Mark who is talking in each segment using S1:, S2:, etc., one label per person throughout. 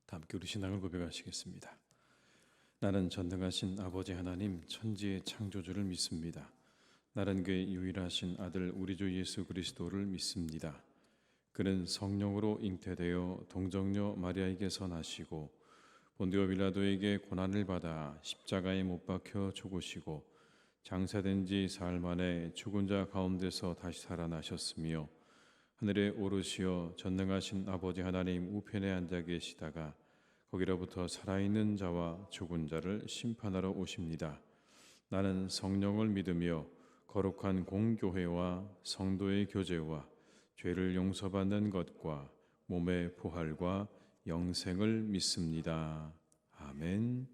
S1: 다 함께 우리 신앙을 고백하시겠습니다. 나는 전능하신 아버지 하나님 천지의 창조주를 믿습니다. 나는 그의 유일하신 아들 우리 주 예수 그리스도를 믿습니다. 그는 성령으로 잉태되어 동정녀 마리아에게서 나시고 본디오 빌라도에게 고난을 받아 십자가에 못 박혀 죽으시고 장사된 지 사흘 만에 죽은 자 가운데서 다시 살아나셨으며 하늘에 오르시어 전능하신 아버지 하나님 우편에 앉아 계시다가 거기로부터 살아있는 자와 죽은 자를 심판하러 오십니다. 나는 성령을 믿으며 거룩한 공교회와 성도의 교제와 죄를 용서받는 것과 몸의 부활과 영생을 믿습니다. 아멘.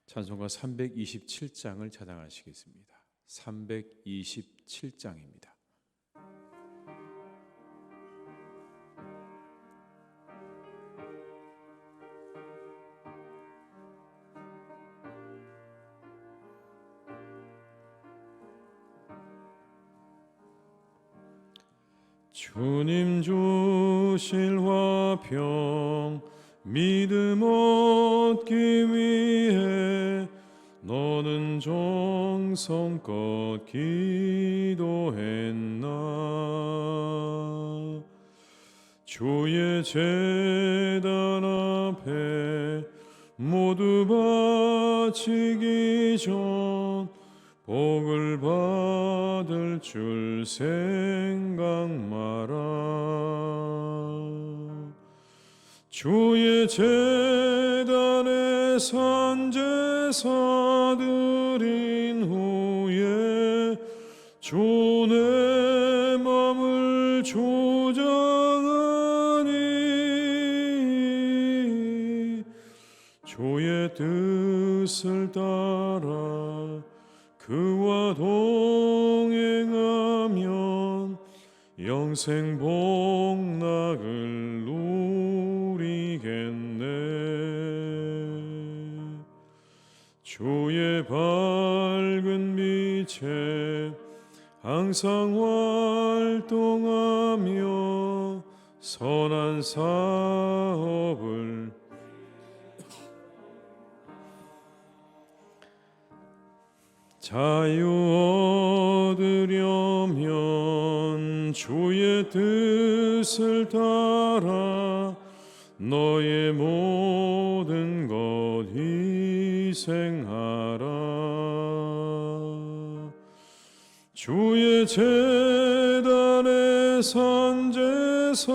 S1: 찬송가 327장을 찬양하시겠습니다. 327장입니다. 주님 주실 화평 믿음 얻기 위해 너는 정성껏 기도했나. 주의 제단 앞에 모두 바치기 전 복을 받을 줄 생각 마라. 주의 제단에 산제사 드린 후에 주의 맘을 조장하니 주의 뜻을 따라 그와 동행하면 영생 복락을 누리겠네. 주의 밝은 빛에 항상 활동하며 선한 사업을 자유 얻으려면 주의 뜻을 따라 너의 모든 것 희생하라. 주의 제단에 산제사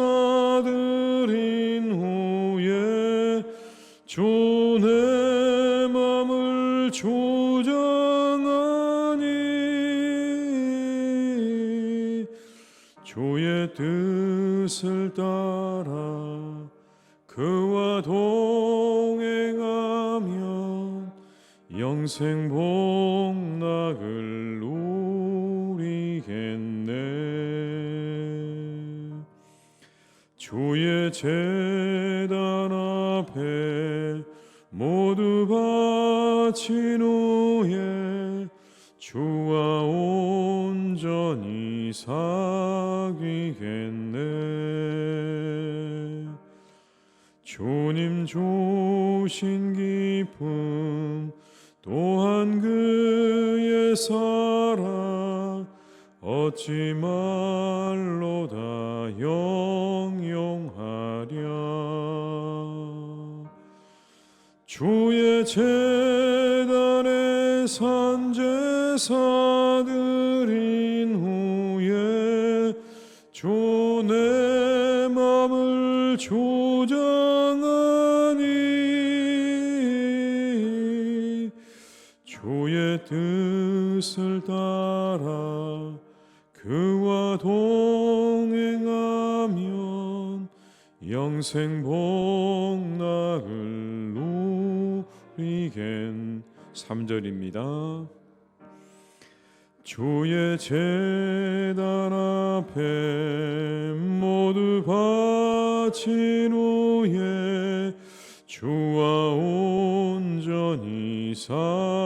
S1: 드린 후에 주의 맘을 조장하니 주의 뜻을 따라 그와 동행하면 영생 복락을 누리겠네. 주의 제단 앞에 모두 바친 후에 주와 온전히 사귀겠네. 주님 주신 기쁨 또한 그의 사랑 어찌 말로 다 영영하랴. 주의 제단에 산제사 드린 후에 주의 맘을 조장하니 주의 뜻을 따라 그와 동행하면 영생 복락을 누리겐. 3절입니다. 주의 제단 앞에 모두 바친 후에 주와 온전히 사귀겠네.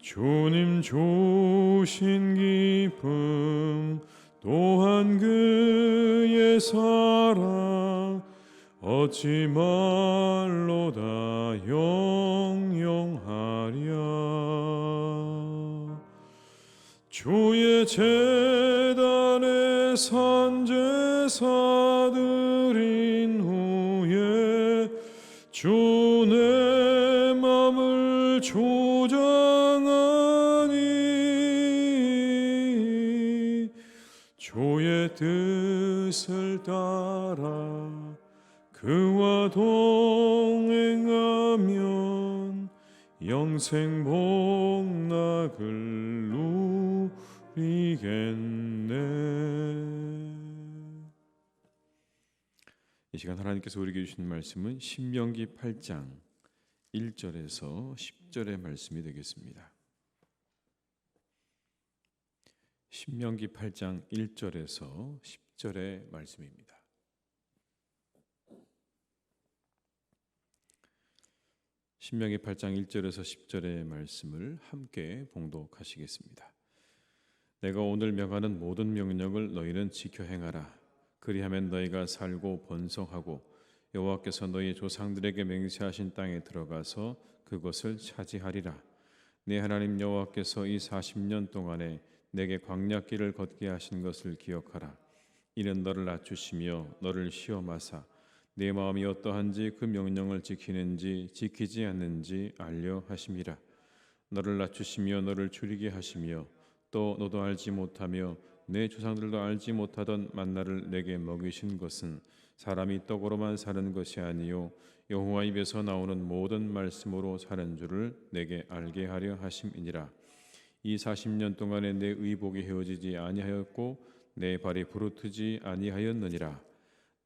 S1: 주님 주신 기쁨 또한 그의 내 사랑 어찌 말로다 영영하랴. 주의 제단에 산제사 드린 후에 주 내 맘을 조장하니 주의 뜻을 따라 그와 동행하면 영생 복락을 누리겠네. 이 시간 하나님께서 우리에게 주신 말씀은 신명기 8장 1절에서 10절의 말씀이 되겠습니다. 신명기 8장 1절에서 10절의 말씀입니다. 신명기 8장 1절에서 10절의 말씀을 함께 봉독하시겠습니다. 내가 오늘 명하는 모든 명령을 너희는 지켜 행하라. 그리하면 너희가 살고 번성하고 여호와께서 너희 조상들에게 맹세하신 땅에 들어가서 그것을 차지하리라. 네 하나님 여호와께서 이 40년 동안에 내게 광야길을 걷게 하신 것을 기억하라. 이는 너를 낮추시며 너를 시험하사 내 마음이 어떠한지 그 명령을 지키는지 지키지 않는지 알려 하심이라. 너를 낮추시며 너를 줄이게 하시며 또 너도 알지 못하며 내 조상들도 알지 못하던 만나를 내게 먹이신 것은 사람이 떡으로만 사는 것이 아니요 여호와 입에서 나오는 모든 말씀으로 사는 줄을 내게 알게 하려 하심이니라. 이 40년 동안에 내 의복이 헤어지지 아니하였고 내 발이 부르트지 아니하였느니라.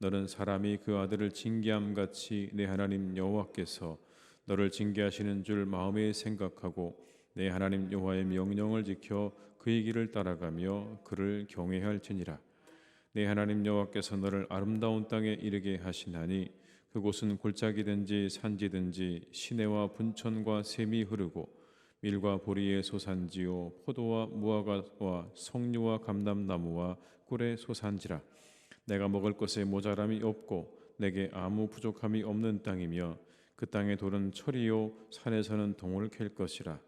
S1: 너는 사람이 그 아들을 징계함 같이 내 하나님 여호와께서 너를 징계하시는 줄 마음에 생각하고 내 하나님 여호와의 명령을 지켜 그의 길을 따라가며 그를 경외할지니라. 내 하나님 여호와께서 너를 아름다운 땅에 이르게 하시나니 그곳은 골짜기든지 산지든지 시내와 분천과 샘이 흐르고 밀과 보리의 소산지요 포도와 무화과와 석류와 감람나무와 꿀의 소산지라. 내가 먹을 것에 모자람이 없고 내게 아무 부족함이 없는 땅이며 그 땅의 돌은 철이요 산에서는 동을 캘 것이라.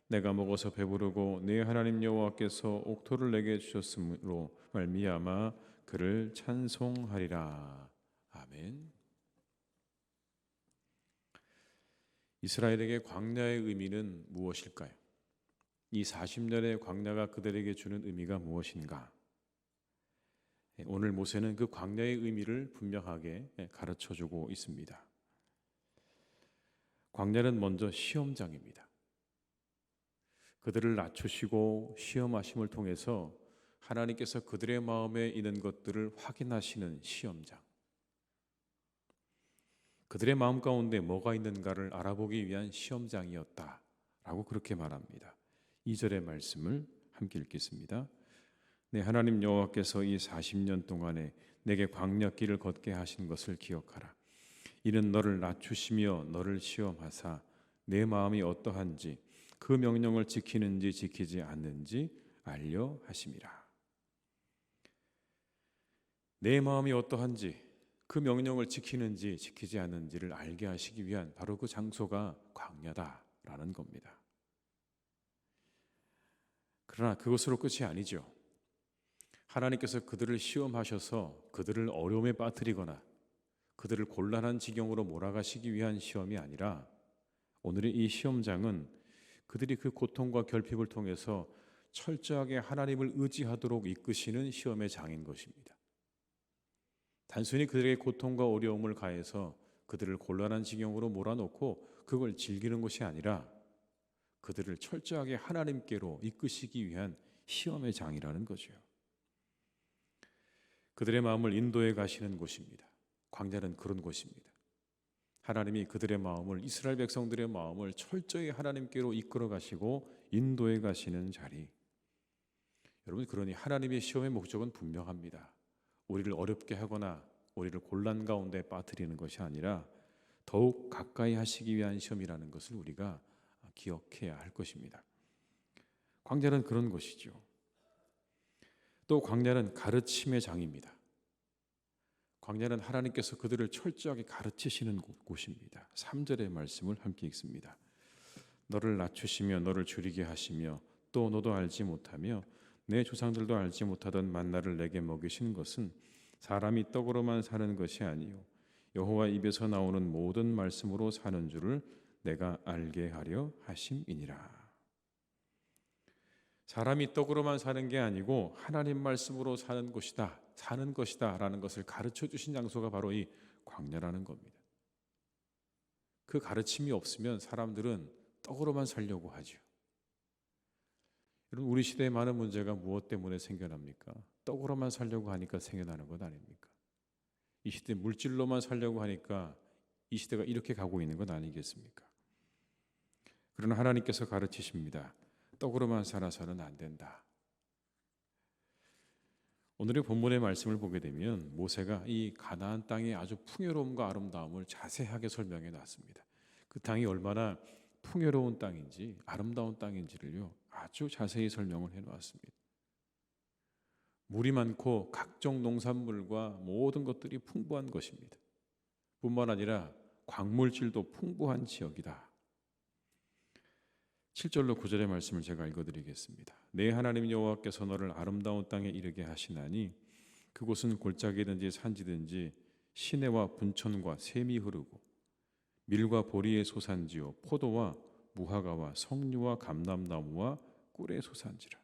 S1: 내가 먹어서 배부르고 내 하나님 여호와께서 옥토를 내게 주셨으므로 말미암아 그를 찬송하리라. 아멘. 이스라엘에게 광야의 의미는 무엇일까요? 이 40년의 광야가 그들에게 주는 의미가 무엇인가? 오늘 모세는 그 광야의 의미를 분명하게 가르쳐주고 있습니다. 광야는 먼저 시험장입니다. 그들을 낮추시고 시험하심을 통해서 하나님께서 그들의 마음에 있는 것들을 확인하시는 시험장. 그들의 마음 가운데 뭐가 있는가를 알아보기 위한 시험장이었다라고 그렇게 말합니다. 2절의 말씀을 함께 읽겠습니다. 네, 하나님 여호와께서 이 40년 동안에 내게 광야길을 걷게 하신 것을 기억하라. 이는 너를 낮추시며 너를 시험하사 내 마음이 어떠한지 그 명령을 지키는지 지키지 않는지 알려 하심이라. 내 마음이 어떠한지 그 명령을 지키는지 지키지 않는지를 알게 하시기 위한 바로 그 장소가 광야다라는 겁니다. 그러나 그것으로 끝이 아니죠. 하나님께서 그들을 시험하셔서 그들을 어려움에 빠뜨리거나 그들을 곤란한 지경으로 몰아가시기 위한 시험이 아니라 오늘의 이 시험장은 그들이 그 고통과 결핍을 통해서 철저하게 하나님을 의지하도록 이끄시는 시험의 장인 것입니다. 단순히 그들에게 고통과 어려움을 가해서 그들을 곤란한 지경으로 몰아넣고 그걸 즐기는 것이 아니라 그들을 철저하게 하나님께로 이끄시기 위한 시험의 장이라는 거죠. 그들의 마음을 인도해 가시는 곳입니다. 광야는 그런 곳입니다. 하나님이 그들의 마음을, 이스라엘 백성들의 마음을 철저히 하나님께로 이끌어 가시고 인도해 가시는 자리. 여러분, 그러니 하나님의 시험의 목적은 분명합니다. 우리를 어렵게 하거나 우리를 곤란 가운데 빠뜨리는 것이 아니라 더욱 가까이 하시기 위한 시험이라는 것을 우리가 기억해야 할 것입니다. 광야는 그런 곳이죠. 또 광야는 가르침의 장입니다. 광야는 하나님께서 그들을 철저하게 가르치시는 곳입니다. 3절의 말씀을 함께 읽습니다. 너를 낮추시며 너를 줄이게 하시며 또 너도 알지 못하며 내 조상들도 알지 못하던 만나를 내게 먹이신 것은 사람이 떡으로만 사는 것이 아니요 여호와 입에서 나오는 모든 말씀으로 사는 줄을 내가 알게 하려 하심이니라. 사람이 떡으로만 사는 게 아니고 하나님 말씀으로 사는 것이다 라는 것을 가르쳐 주신 장소가 바로 이 광야라는 겁니다. 그 가르침이 없으면 사람들은 떡으로만 살려고 하죠. 여러분, 우리 시대의 많은 문제가 무엇 때문에 생겨납니까? 떡으로만 살려고 하니까 생겨나는 것 아닙니까? 이 시대 물질로만 살려고 하니까 이 시대가 이렇게 가고 있는 것 아니겠습니까? 그러나 하나님께서 가르치십니다. 떡으로만 살아서는 안 된다. 오늘의 본문의 말씀을 보게 되면 모세가 이 가나안 땅의 아주 풍요로움과 아름다움을 자세하게 설명해 놨습니다. 그 땅이 얼마나 풍요로운 땅인지 아름다운 땅인지를요 아주 자세히 설명을 해 놓았습니다. 물이 많고 각종 농산물과 모든 것들이 풍부한 것입니다. 뿐만 아니라 광물질도 풍부한 지역이다. 7절로 9절의 말씀을 제가 읽어드리겠습니다. 내 하나님 여호와께서 너를 아름다운 땅에 이르게 하시나니 그곳은 골짜기든지 산지든지 시내와 분천과 샘이 흐르고 밀과 보리의 소산지요 포도와 무화과와 석류와 감람나무와 꿀의 소산지라.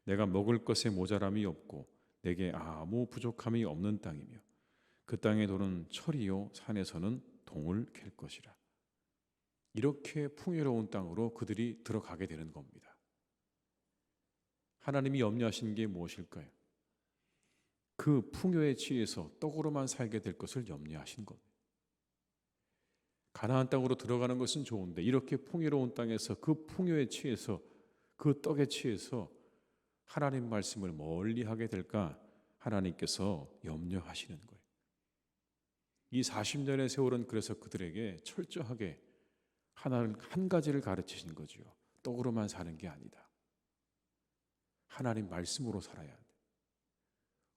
S1: 내가 먹을 것에 모자람이 없고 내게 아무 부족함이 없는 땅이며 그 땅의 돌은 철이요 산에서는 동을 캘 것이라. 이렇게 풍요로운 땅으로 그들이 들어가게 되는 겁니다. 하나님이 염려하신 게 무엇일까요? 그 풍요에 취해서 떡으로만 살게 될 것을 염려하신 겁니다. 가나안 땅으로 들어가는 것은 좋은데 이렇게 풍요로운 땅에서 그 풍요에 취해서 그 떡에 취해서 하나님 말씀을 멀리하게 될까 하나님께서 염려하시는 거예요. 이 40년의 세월은 그래서 그들에게 철저하게 한 가지를 가르치신 거죠. 떡으로만 사는 게 아니다. 하나님 말씀으로 살아야 돼.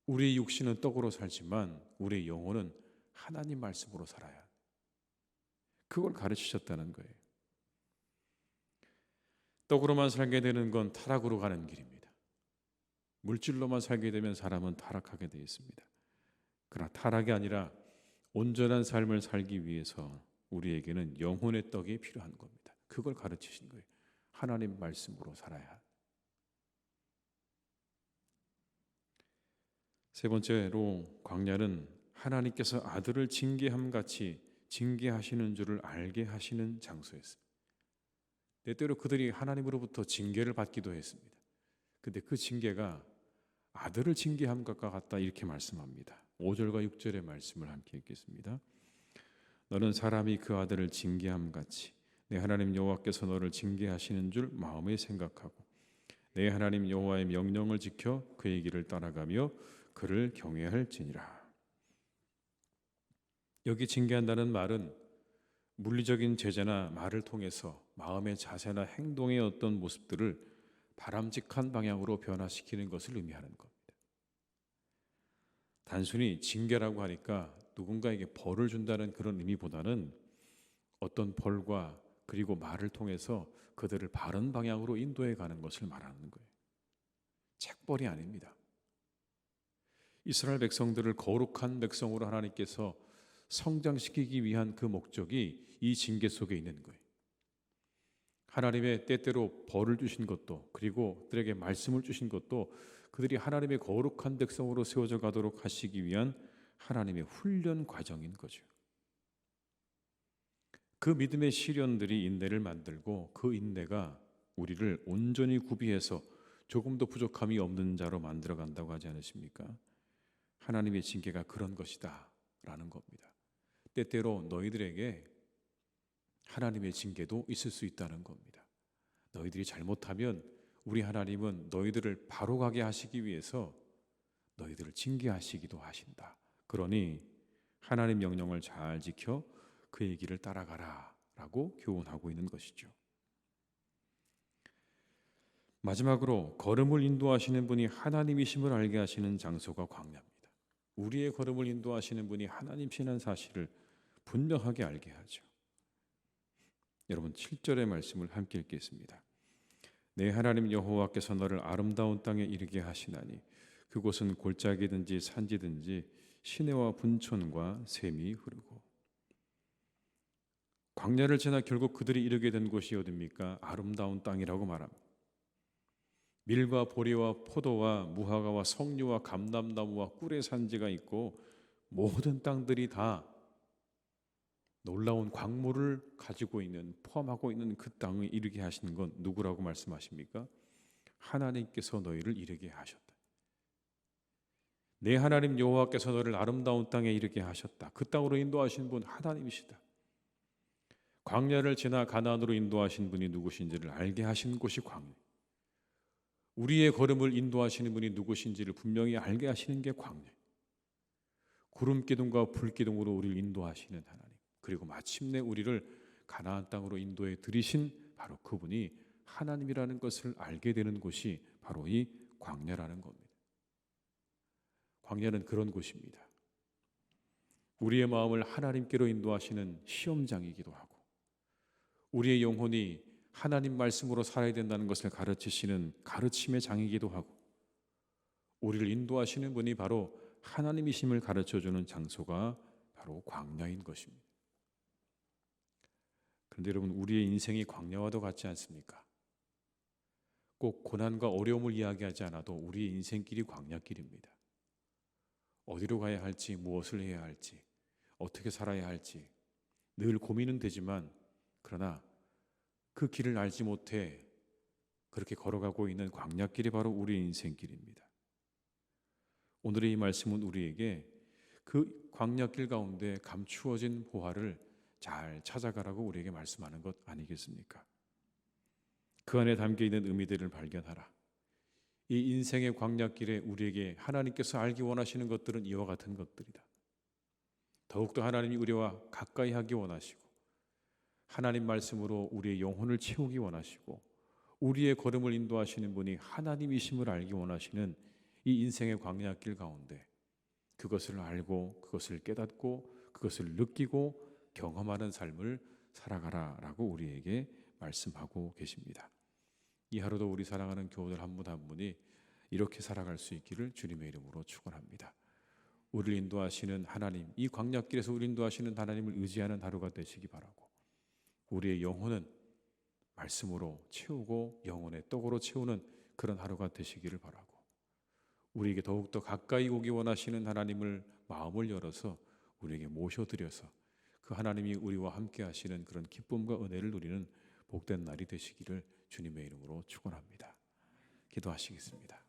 S1: 우리의 육신은 떡으로 살지만 우리의 영혼은 하나님 말씀으로 살아야 돼. 그걸 가르치셨다는 거예요. 떡으로만 살게 되는 건 타락으로 가는 길입니다. 물질로만 살게 되면 사람은 타락하게 되어 있습니다. 그러나 타락이 아니라 온전한 삶을 살기 위해서 우리에게는 영혼의 떡이 필요한 겁니다. 그걸 가르치신 거예요. 하나님 말씀으로 살아야. 세 번째로 광야는 하나님께서 아들을 징계함 같이 징계하시는 줄을 알게 하시는 장소였습니다. 때때로 그들이 하나님으로부터 징계를 받기도 했습니다. 근데 그 징계가 아들을 징계함과 같다 이렇게 말씀합니다. 5절과 6절의 말씀을 함께 읽겠습니다. 너는 사람이 그 아들을 징계함 같이 내 하나님 여호와께서 너를 징계하시는 줄 마음에 생각하고 내 하나님 여호와의 명령을 지켜 그의 길을 따라가며 그를 경외할지니라. 여기 징계한다는 말은 물리적인 제재나 말을 통해서 마음의 자세나 행동의 어떤 모습들을 바람직한 방향으로 변화시키는 것을 의미하는 겁니다. 단순히 징계라고 하니까 누군가에게 벌을 준다는 그런 의미보다는 어떤 벌과 그리고 말을 통해서 그들을 바른 방향으로 인도해 가는 것을 말하는 거예요. 책벌이 아닙니다. 이스라엘 백성들을 거룩한 백성으로 하나님께서 성장시키기 위한 그 목적이 이 징계 속에 있는 거예요. 하나님의 때때로 벌을 주신 것도 그리고 그들에게 말씀을 주신 것도 그들이 하나님의 거룩한 백성으로 세워져 가도록 하시기 위한 하나님의 훈련 과정인 거죠. 그 믿음의 시련들이 인내를 만들고 그 인내가 우리를 온전히 구비해서 조금도 부족함이 없는 자로 만들어 간다고 하지 않으십니까? 하나님의 징계가 그런 것이다 라는 겁니다. 때때로 너희들에게 하나님의 징계도 있을 수 있다는 겁니다. 너희들이 잘못하면 우리 하나님은 너희들을 바로 가게 하시기 위해서 너희들을 징계하시기도 하신다. 그러니 하나님 명령을 잘 지켜 그의 길을 따라가라 라고 교훈하고 있는 것이죠. 마지막으로 걸음을 인도하시는 분이 하나님이심을 알게 하시는 장소가 광야입니다. 우리의 걸음을 인도하시는 분이 하나님이시라는 사실을 분명하게 알게 하죠. 여러분 7절의 말씀을 함께 읽겠습니다. 내 하나님 여호와께서 너를 아름다운 땅에 이르게 하시나니 그곳은 골짜기든지 산지든지 시내와 분촌과 샘이 흐르고. 광야를 지나 결국 그들이 이르게 된 곳이 어디입니까? 아름다운 땅이라고 말합니다. 밀과 보리와 포도와 무화과와 석류와 감람나무와 꿀의 산지가 있고 모든 땅들이 다 놀라운 광물을 가지고 있는, 포함하고 있는 그 땅에 이르게 하시는 건 누구라고 말씀하십니까? 하나님께서 너희를 이르게 하셨다. 내 하나님 여호와께서 너를 아름다운 땅에 이르게 하셨다. 그 땅으로 인도하신 분 하나님이시다. 광야를 지나 가나안으로 인도하신 분이 누구신지를 알게 하신 곳이 광야. 우리의 걸음을 인도하시는 분이 누구신지를 분명히 알게 하시는 게 광야. 구름 기둥과 불 기둥으로 우리를 인도하시는 하나님. 그리고 마침내 우리를 가나안 땅으로 인도해 들이신 바로 그분이 하나님이라는 것을 알게 되는 곳이 바로 이 광야라는 겁니다. 광야는 그런 곳입니다. 우리의 마음을 하나님께로 인도하시는 시험장이기도 하고, 우리의 영혼이 하나님 말씀으로 살아야 된다는 것을 가르치시는 가르침의 장이기도 하고, 우리를 인도하시는 분이 바로 하나님이심을 가르쳐주는 장소가 바로 광야인 것입니다. 그런데 여러분, 우리의 인생이 광야와도 같지 않습니까? 꼭 고난과 어려움을 이야기하지 않아도 우리의 인생길이 광야길입니다. 어디로 가야 할지, 무엇을 해야 할지, 어떻게 살아야 할지 늘 고민은 되지만, 그러나 그 길을 알지 못해 그렇게 걸어가고 있는 광야길이 바로 우리의 인생길입니다. 오늘의 이 말씀은 우리에게 그 광야길 가운데 감추어진 보화를 잘 찾아가라고 우리에게 말씀하는 것 아니겠습니까? 그 안에 담겨있는 의미들을 발견하라. 이 인생의 광야길에 우리에게 하나님께서 알기 원하시는 것들은 이와 같은 것들이다. 더욱더 하나님이 우리와 가까이 하기 원하시고, 하나님 말씀으로 우리의 영혼을 채우기 원하시고, 우리의 걸음을 인도하시는 분이 하나님이심을 알기 원하시는 이 인생의 광야길 가운데 그것을 알고, 그것을 깨닫고, 그것을 느끼고 경험하는 삶을 살아가라라고 우리에게 말씀하고 계십니다. 이 하루도 우리 사랑하는 교우들 한 분 한 분이 이렇게 살아갈 수 있기를 주님의 이름으로 축원합니다. 우리를 인도하시는 하나님, 이 광야길에서 우리를 인도하시는 하나님을 의지하는 하루가 되시기 바라고, 우리의 영혼은 말씀으로 채우고 영혼의 떡으로 채우는 그런 하루가 되시기를 바라고, 우리에게 더욱더 가까이 오기 원하시는 하나님을 마음을 열어서 우리에게 모셔드려서 그 하나님이 우리와 함께 하시는 그런 기쁨과 은혜를 누리는 복된 날이 되시기를 주님의 이름으로 축원합니다. 기도하시겠습니다.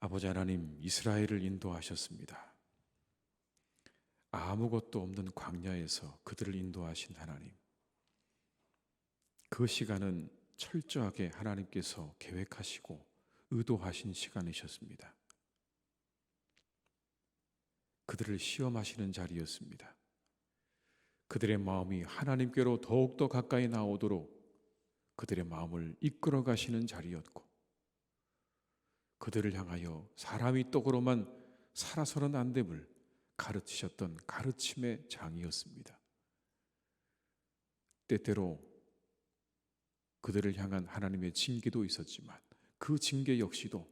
S1: 아버지 하나님, 이스라엘을 인도하셨습니다. 아무것도 없는 광야에서 그들을 인도하신 하나님, 그 시간은 철저하게 하나님께서 계획하시고 의도하신 시간이셨습니다. 그들을 시험하시는 자리였습니다. 그들의 마음이 하나님께로 더욱더 가까이 나오도록 그들의 마음을 이끌어 가시는 자리였고, 그들을 향하여 사람이 떡으로만 살아서는 안 됨을 가르치셨던 가르침의 장이었습니다. 때때로 그들을 향한 하나님의 징계도 있었지만 그 징계 역시도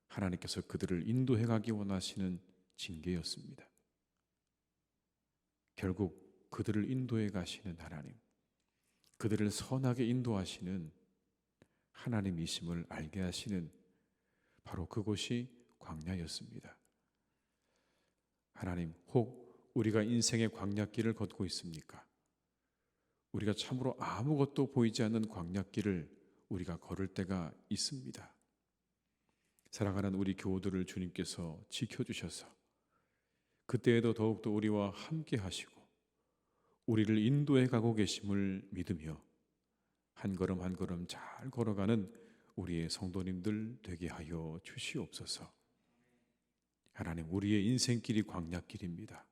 S1: 하나님께서 그들을 인도해 가기 원하시는 징계였습니다. 결국 그들을 인도해 가시는 하나님, 그들을 선하게 인도하시는 하나님이심을 알게 하시는 바로 그곳이 광야였습니다. 하나님, 혹 우리가 인생의 광야길을 걷고 있습니까? 우리가 참으로 아무것도 보이지 않는 광야길을 우리가 걸을 때가 있습니다. 사랑하는 우리 교우들을 주님께서 지켜주셔서 그때에도 더욱더 우리와 함께 하시고 우리를 인도해 가고 계심을 믿으며 한 걸음 한 걸음 잘 걸어가는 우리의 성도님들 되게 하여 주시옵소서. 하나님, 우리의 인생길이 광야길입니다.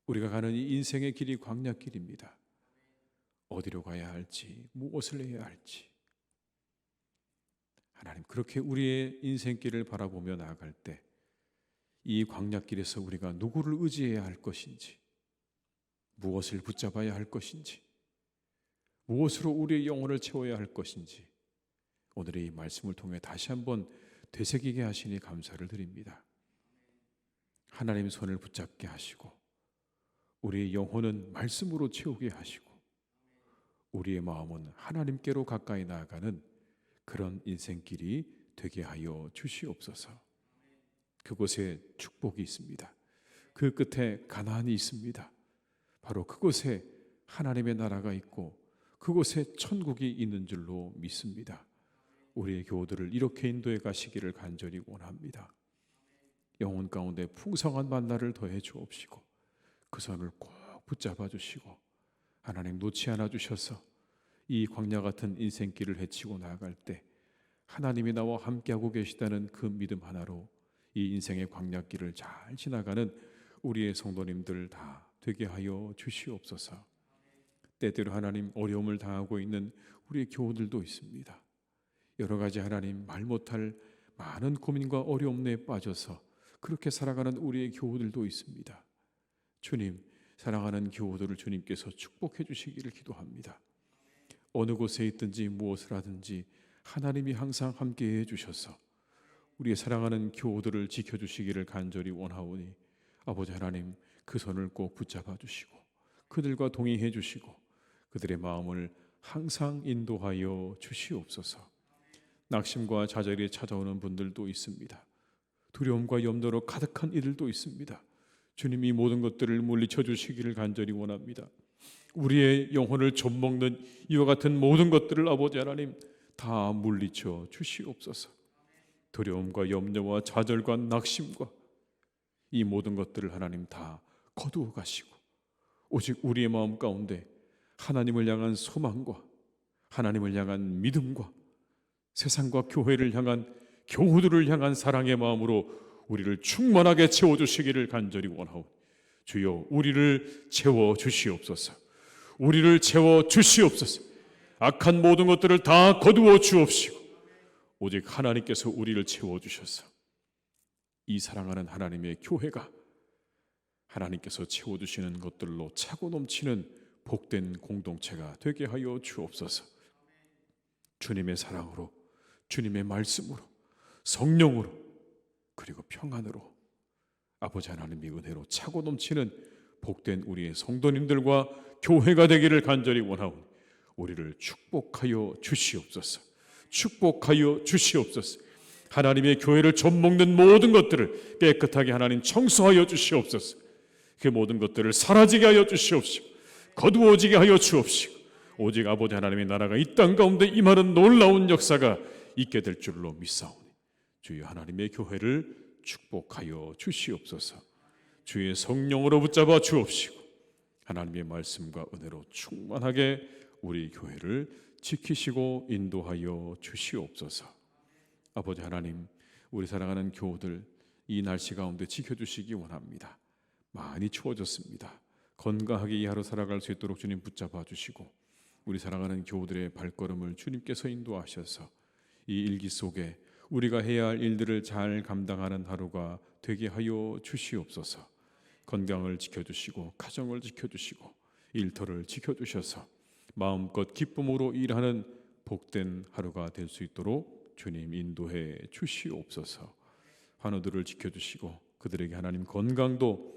S1: 우리가 가는 이 인생의 길이 광야길입니다. 어디로 가야 할지, 무엇을 해야 할지 하나님, 그렇게 우리의 인생길을 바라보며 나아갈 때 이 광야길에서 우리가 누구를 의지해야 할 것인지, 무엇을 붙잡아야 할 것인지, 무엇으로 우리의 영혼을 채워야 할 것인지 오늘의 이 말씀을 통해 다시 한번 되새기게 하시니 감사를 드립니다. 하나님 손을 붙잡게 하시고 우리의 영혼은 말씀으로 채우게 하시고 우리의 마음은 하나님께로 가까이 나아가는 그런 인생길이 되게 하여 주시옵소서. 그곳에 축복이 있습니다. 그 끝에 가나안이 있습니다. 바로 그곳에 하나님의 나라가 있고 그곳에 천국이 있는 줄로 믿습니다. 우리의 교우들을 이렇게 인도해 가시기를 간절히 원합니다. 영혼 가운데 풍성한 만나를 더해 주옵시고 그 손을 꼭 붙잡아 주시고 하나님 놓지 않아 주셔서 이 광야 같은 인생길을 헤치고 나아갈 때 하나님이 나와 함께하고 계시다는 그 믿음 하나로 이 인생의 광야길을 잘 지나가는 우리의 성도님들 다 되게 하여 주시옵소서. 때때로 하나님 어려움을 당하고 있는 우리의 교우들도 있습니다. 여러 가지 하나님 말 못할 많은 고민과 어려움 내에 빠져서 그렇게 살아가는 우리의 교우들도 있습니다. 주님, 사랑하는 교우들을 주님께서 축복해 주시기를 기도합니다. 어느 곳에 있든지 무엇을 하든지 하나님이 항상 함께해 주셔서 우리의 사랑하는 교우들을 지켜주시기를 간절히 원하오니 아버지 하나님 그 손을 꼭 붙잡아 주시고 그들과 동행해 주시고 그들의 마음을 항상 인도하여 주시옵소서. 낙심과 좌절이 찾아오는 분들도 있습니다. 두려움과 염려로 가득한 이들도 있습니다. 주님이 모든 것들을 물리쳐 주시기를 간절히 원합니다. 우리의 영혼을 좀먹는 이와 같은 모든 것들을 아버지 하나님 다 물리쳐 주시옵소서. 두려움과 염려와 좌절과 낙심과 이 모든 것들을 하나님 다 거두어 가시고 오직 우리의 마음 가운데 하나님을 향한 소망과 하나님을 향한 믿음과 세상과 교회를 향한 교우들을 향한 사랑의 마음으로 우리를 충만하게 채워주시기를 간절히 원하오. 주여 우리를 채워주시옵소서. 우리를 채워주시옵소서. 악한 모든 것들을 다 거두어 주옵시고 오직 하나님께서 우리를 채워주셔서 이 사랑하는 하나님의 교회가 하나님께서 채워주시는 것들로 차고 넘치는 복된 공동체가 되게 하여 주옵소서. 주님의 사랑으로 주님의 말씀으로 성령으로 그리고 평안으로 아버지 하나님의 은혜로 차고 넘치는 복된 우리의 성도님들과 교회가 되기를 간절히 원하오니 우리를 축복하여 주시옵소서. 축복하여 주시옵소서. 하나님의 교회를 좀먹는 모든 것들을 깨끗하게 하나님 청소하여 주시옵소서. 그 모든 것들을 사라지게 하여 주시옵시고 거두어지게 하여 주옵시고 오직 아버지 하나님의 나라가 이 땅 가운데 임하는 놀라운 역사가 있게 될 줄로 믿사오니 주여 하나님의 교회를 축복하여 주시옵소서. 주의 성령으로 붙잡아 주옵시고 하나님의 말씀과 은혜로 충만하게 우리 교회를 지키시고 인도하여 주시옵소서. 아버지 하나님, 우리 사랑하는 교우들 이 날씨 가운데 지켜주시기 원합니다. 많이 추워졌습니다. 건강하게 이 하루 살아갈 수 있도록 주님 붙잡아 주시고 우리 사랑하는 교우들의 발걸음을 주님께서 인도하셔서 이 일기 속에 우리가 해야 할 일들을 잘 감당하는 하루가 되게 하여 주시옵소서. 건강을 지켜주시고 가정을 지켜주시고 일터를 지켜주셔서 마음껏 기쁨으로 일하는 복된 하루가 될 수 있도록 주님 인도해 주시옵소서. 환우들을 지켜주시고 그들에게 하나님 건강도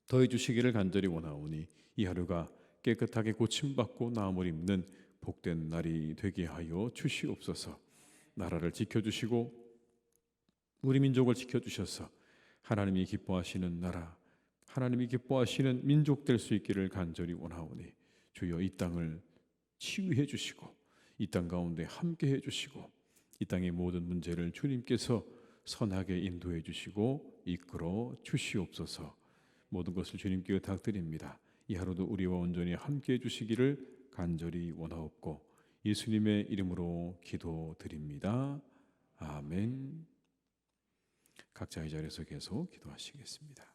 S1: 더해 주시기를 간절히 원하오니 이 하루가 깨끗하게 고침받고 나음을 입는 복된 날이 되게 하여 주시옵소서. 나라를 지켜주시고 우리 민족을 지켜주셔서 하나님이 기뻐하시는 나라, 하나님이 기뻐하시는 민족 될 수 있기를 간절히 원하오니 주여 이 땅을 치유해 주시고 이 땅 가운데 함께해 주시고 이 땅의 모든 문제를 주님께서 선하게 인도해 주시고 이끌어 주시옵소서. 모든 것을 주님께 부탁드립니다. 이 하루도 우리와 온전히 함께해 주시기를 간절히 원하옵고 예수님의 이름으로 기도드립니다. 아멘. 각자 이 자리에서 계속 기도하시겠습니다.